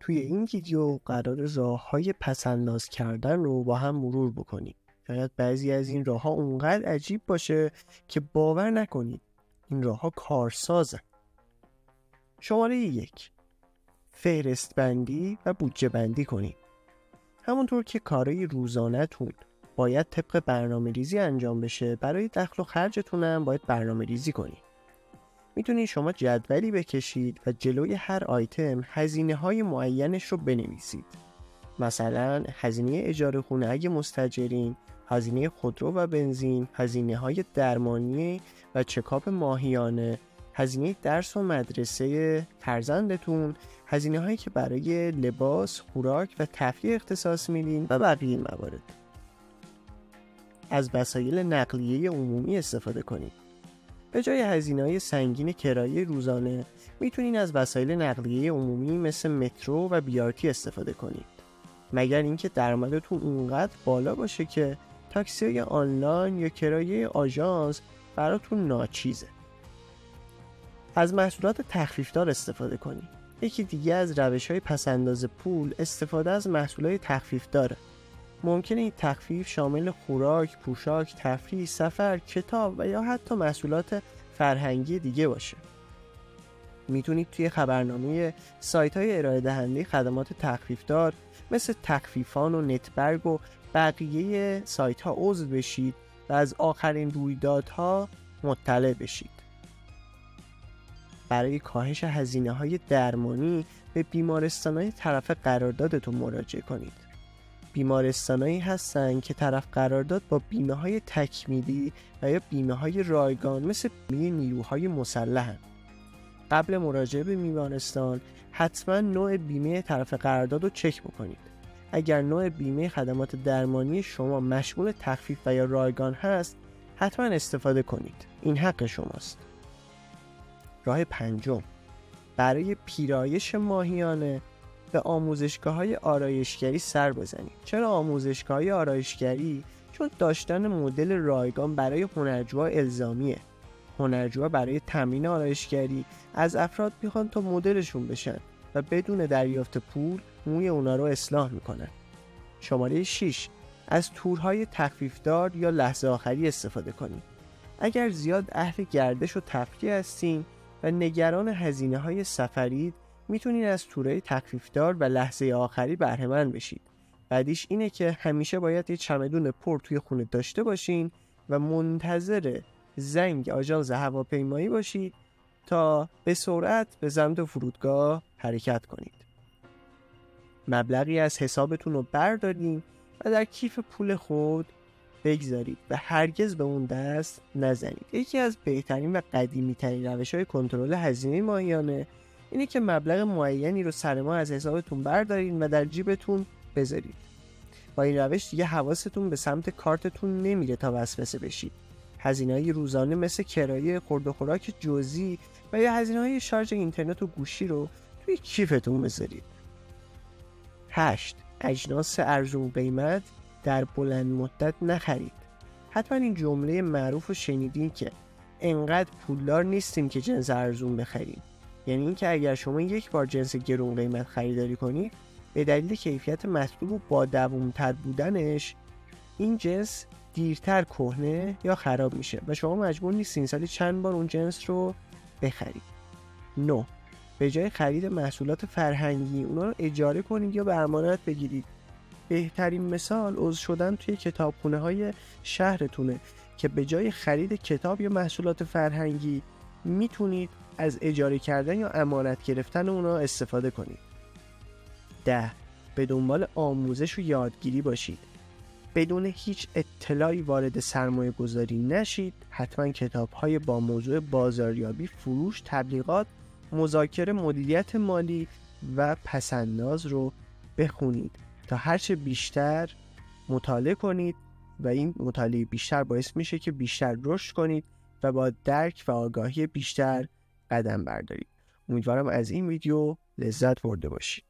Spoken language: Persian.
توی این ویدیو قرار راه‌های پس‌انداز کردن رو با هم مرور بکنیم. شاید بعضی از این راه‌ها اونقدر عجیب باشه که باور نکنید این راه‌ها کارسازن. شماره 1: فهرست بندی و بودجه بندی کنید. همونطور که کارهای روزانه‌تون باید طبق برنامه‌ریزی انجام بشه، برای دخل و خرجتون هم باید برنامه‌ریزی کنید. میتونید شما جدولی بکشید و جلوی هر آیتم هزینه‌های معینش رو بنویسید. مثلا هزینه اجاره خونه اگه مستاجرین، هزینه خودرو و بنزین، هزینه‌های درمانی و چکاپ ماهیانه، هزینه درس و مدرسه فرزندتون، هزینه‌هایی که برای لباس، خوراک و تفریح اختصاص میدین و بقیه موارد. از وسایل نقلیه عمومی استفاده کنید. به جای هزینه‌های سنگین کرایه روزانه میتونین از وسایل نقلیه عمومی مثل مترو و BRT استفاده کنید. مگر اینکه درآمدتون اونقدر بالا باشه که تاکسی آنلاین یا کرایه آژانس براتون ناچیزه. از محصولات تخفیفدار استفاده کنید. یکی دیگه از روش‌های پس‌انداز پول استفاده از محصولات تخفیفداره. ممکنه این تخفیف شامل خوراک، پوشاک، تفریح، سفر، کتاب و یا حتی محصولات فرهنگی دیگه باشه. میتونید توی خبرنامه سایت‌های ارائه دهنده خدمات تخفیفدار مثل تخفیفان و نتبرگ و بقیه سایت‌ها عضو بشید و از آخرین رویدادها مطلع بشید. برای کاهش هزینه‌های درمانی به بیمارستان‌های طرف قراردادتون مراجعه کنید. بیمارستانایی هستن که طرف قرارداد با بیمه‌های تکمیلی و یا بیمه‌های رایگان مثل بیمه نیروهای مسلحن. قبل مراجعه به بیمارستان حتما نوع بیمه طرف قرارداد رو چک بکنید. اگر نوع بیمه خدمات درمانی شما مشمول تخفیف و یا رایگان هست، حتما استفاده کنید. این حق شماست. راه 5: برای پیرایش ماهیانه به آموزشگاه‌های آرایشگری سر بزنید. چرا آموزشگاه‌های آرایشگری؟ چون داشتن مدل رایگان برای هنرجوها الزامیه. هنرجوها برای تمرین آرایشگری از افراد میخوان تا مدلشون بشن و بدون دریافت پول موی اونا رو اصلاح میکنن. شماره 6: از تورهای تخفیفدار یا لحظه آخری استفاده کنید. اگر زیاد اهل گردش و تفریح هستین و نگران هزینه‌های سفرید، میتونید از تورهای تخفیفدار و لحظه آخری بهره‌مند بشید. بعدیش اینه که همیشه باید یه چمدون پر توی خونه داشته باشین و منتظر زنگ آژانس هواپیمایی باشید تا به سرعت به سمت فرودگاه حرکت کنید. مبلغی از حسابتون رو بردارین و در کیف پول خود بگذارید و هرگز به اون دست نزنید. یکی از بهترین و قدیمی ترین روش‌های کنترل هزینه ماهیانه اینه که مبلغ معینی رو سر ماه از حسابتون بردارین و در جیبتون بذارید. با این روش دیگه حواستون به سمت کارتتون نمیره تا وسوسه بشید. هزینه‌های روزانه مثل کرایه، خورد و خوراک جزئی و یا هزینه‌های شارژ اینترنت و گوشی رو توی کیفتون بذارید. 8: اجناس ارزون قیمت در بلند مدت نخرید. حتما این جمله معروف رو شنیدین که انقدر پولدار نیستیم که جنس ارزون بخریم. یعنی این که اگر شما یک بار جنس گرون قیمت خریداری کنید، به دلیل کیفیت مطلوب و با دوام‌تر بودنش این جنس دیرتر کهنه یا خراب میشه و شما مجبور نیستین سالی چند بار اون جنس رو بخرید. 9: به جای خرید محصولات فرهنگی اونا رو اجاره کنید یا به امانت بگیرید. بهترین مثال عضو شدن توی کتابخونه‌های شهرتونه که به جای خرید کتاب یا محصولات فرهنگی میتونید از اجاره کردن یا امانت گرفتن اونا استفاده کنید. 10: به دنبال آموزش و یادگیری باشید. بدون هیچ اطلاعی وارد سرمایه گذاری نشید. حتما کتاب‌های با موضوع بازاریابی، فروش، تبلیغات، مذاکره، مدیریت مالی و پس‌انداز رو بخونید تا هرچه بیشتر مطالعه کنید و این مطالعه بیشتر باعث میشه که بیشتر رشد کنید و با درک و آگاهی بیشتر قدم بردارید. امیدوارم از این ویدیو لذت برده باشید.